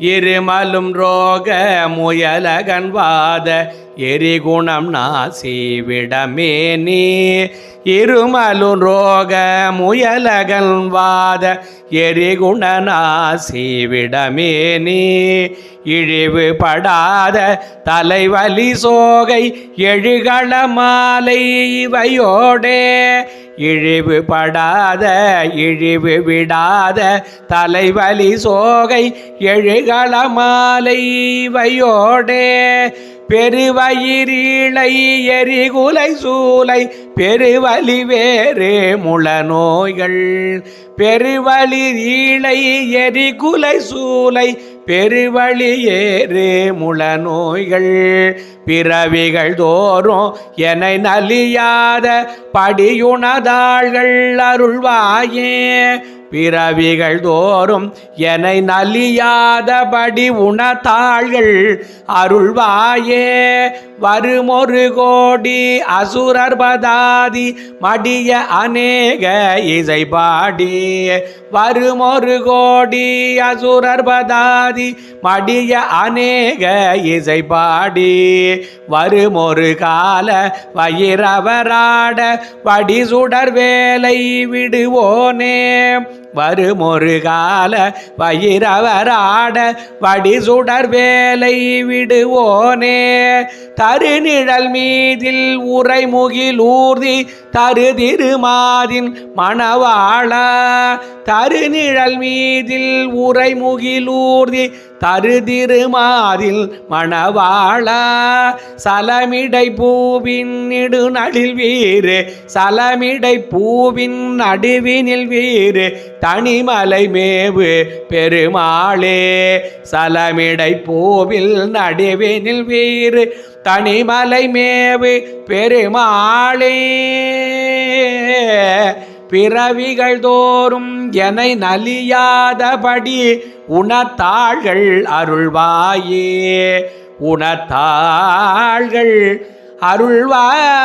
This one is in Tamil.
இருமலும் ரோக முயலகன்வாத எரிகுணம் நாசி விடமேனி இருமலும் ரோக முயலகன்வாத எரிகுண நாசி விடமேனி இழிவு படாத தலைவலி சோகை எழுகள மாலை இவையோடே இழிவு படாத இழிவு விடாத தலைவலி சோகை எழுகள மாலை இவையோடே பெருவயிரீழை எரிகுலை சூலை பெருவலி வேறு முள நோய்கள் பெருவழி ஈழை எரிகுலை சூலை பெருவழி ஏறு முள நோய்கள் பிறவிகள் தோறும் என்னை நலியாத படியுணதாள்கள் அருள்வாயே பிறவிகள் தோறும் என்னை நலியாதபடி உணத்தாள்கள் அருள்வாயே வருமொரு கோடி அசுரர்பதாதி மடிய அநேக இசை பாடி வருமொரு கோடி அசுரர்பதாதி மடிய அநேக இசை பாடி வருமொரு கால வயிரவராட வடிசுடர் வேலை விடுவோனே வருமொரு கால வயிரவராட வடிசுடர் வேலை விடுவோனே தருநிழல் மீதில் உரைமுகில் ஊர்தி தரு திருமாதின் மணவாள தருநிழல் மீதில் உரைமுகில் ஊர்தி தரு திருமாதில் மணவாள சலமிடை பூவின் நெடுநடில் வீறு சலமிடை பூவின் நடுவினில் வீறு தனிமலை மேவு பெருமாளே சலமிடை பூவில் நடுவினில் வீறு தனிமலை மேவு பெருமாளே பிறவிகள் தோறும் என்னை நலியாதபடி உணத்தாள்கள் அருள்வாயே உணத்தாள்கள் அருள்வாய்.